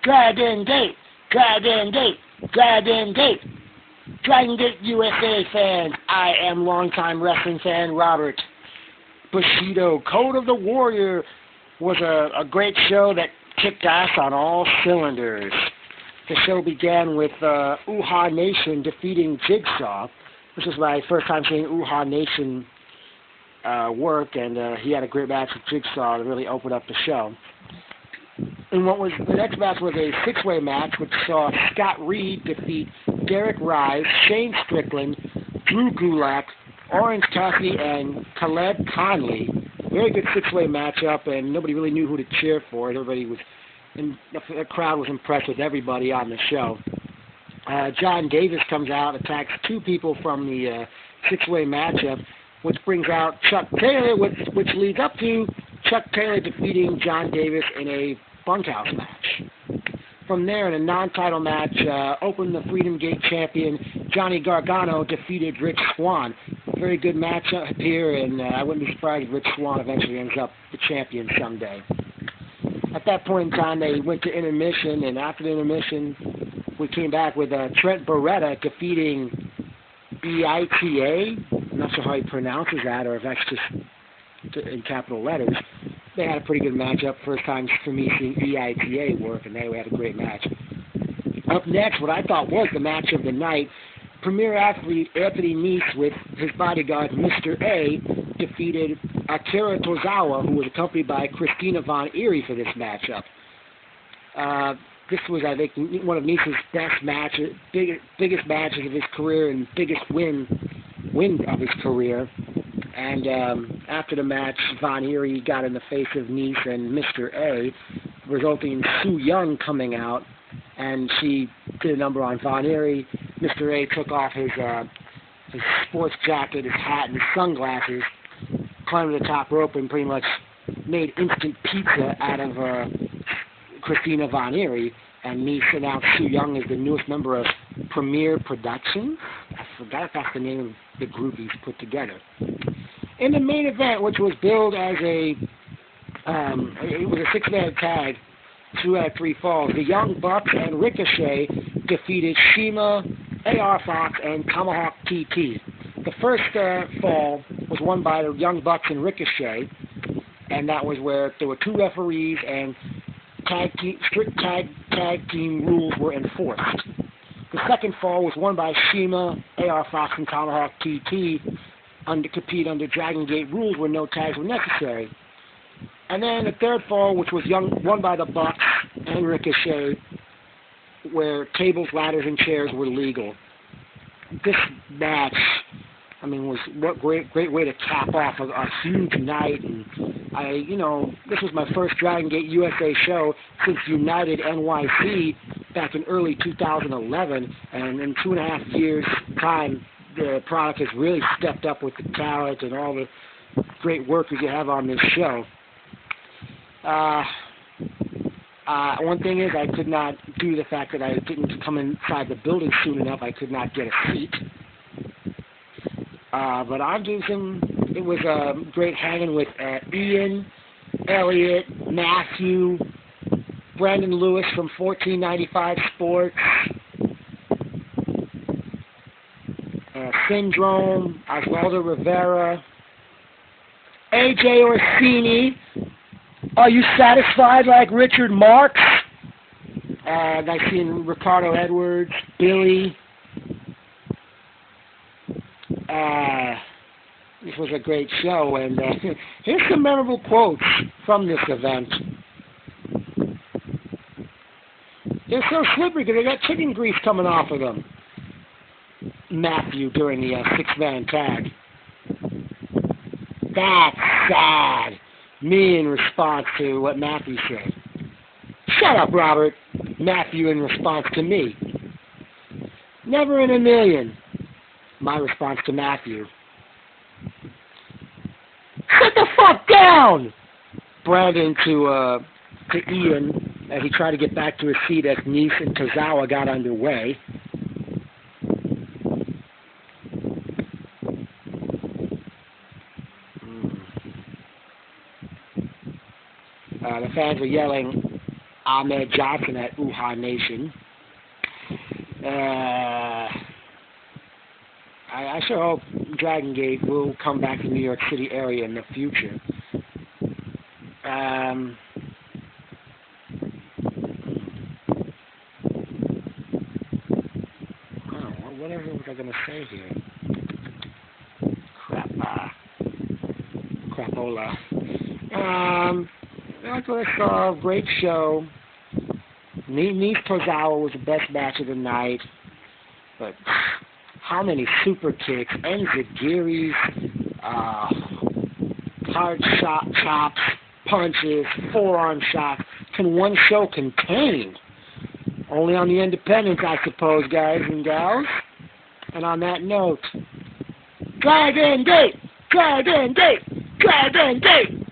Dragon Gate, Dragon Gate, Dragon Gate. Dragon Gate USA fans, I am longtime wrestling fan Robert. Bushido, Code of the Warrior was a great show that kicked ass on all cylinders. The show began with Uha Nation defeating Jigsaw. This was my first time seeing Uha Nation work, and he had a great match with Jigsaw to really open up the show. And the next match was a six-way match, which saw Scott Reed defeat Derek Rise, Shane Strickland, Drew Gulak, Orange Cassidy, and Caleb Conley. Very good six-way matchup, and nobody really knew who to cheer for. The crowd was impressed with everybody on the show. John Davis comes out, attacks two people from the six-way matchup, which brings out Chuck Taylor, which leads up to Chuck Taylor defeating John Davis in a bunkhouse match. From there, in a non-title match, Open the Freedom Gate champion Johnny Gargano defeated Rich Swann. Very good matchup here, and I wouldn't be surprised if Rich Swann eventually ends up the champion someday. At that point in time, they went to intermission, and after the intermission, we came back with Trent Beretta defeating EITA. I'm not sure how he pronounces that, or if that's just in capital letters. They had a pretty good matchup. First time for me seeing EITA work, and they had a great match. Up next, what I thought was the match of the night, Premier athlete Anthony Nese with his bodyguard Mr. A defeated Akira Tozawa, who was accompanied by Christina Von Eerie for this matchup. This was, I think, one of Nese's best matches, biggest matches of his career, and biggest win of his career. And after the match, Von Eerie got in the face of Nese and Mr. A, resulting in Su Yung coming out, and she did a number on Von Eerie. Mr. A took off his sports jacket, his hat, and his sunglasses, climbed to the top rope, and pretty much made instant pizza out of Christina Von Eerie. And Nese announced Su Yung as the newest member of Premier Productions. I forgot if that's the name of the group he's put together. In the main event, which was billed as it was a six-man tag, 2 out of 3 falls, the Young Bucks and Ricochet defeated Shima, AR Fox, and Tomahawk TT. The first fall was won by the Young Bucks and Ricochet, and that was where there were 2 referees and strict tag team rules were enforced. The second fall was won by Shima, AR Fox, and Tomahawk TT, compete under Dragon Gate rules where no tags were necessary. And then the third fall, which was won by the Bucks and Ricochet, where tables, ladders, and chairs were legal. This match, was what great way to cap off a huge night. And this was my first Dragon Gate USA show since United NYC back in early 2011, and in 2.5 years' time, the product has really stepped up with the talent and all the great workers you have on this show. One thing is, I could not, due to the fact that I didn't come inside the building soon enough, I could not get a seat. But it was great hanging with Ian, Elliot, Matthew, Brandon Lewis from 1495 Sports, Syndrome, Osvaldo Rivera, AJ Orsini. Are you satisfied like Richard Marks? And I've seen Ricardo Edwards, Billy. This was a great show, and here's some memorable quotes from this event. They're so slippery because they got chicken grease coming off of them. Matthew during the six-man tag. That's sad. Me in response to what Matthew said. Shut up, Robert. Matthew in response to me. Never in a million. My response to Matthew. Sit the fuck down! Brandon to Ian as he tried to get back to his seat as Nese and Tozawa got underway. The fans were yelling, Ahmed Johnson at Uha Nation. I sure hope Dragon Gate will come back to the New York City area in the future. Whatever was I going to say here? Crapola. Great show. Nice Tozawa was the best match of the night. But how many super kicks, enziguris, hard chops, punches, forearm shots can one show contain? Only on the independents, I suppose, guys and gals. And on that note, Dragon Gate! Dragon Gate! Dragon Gate!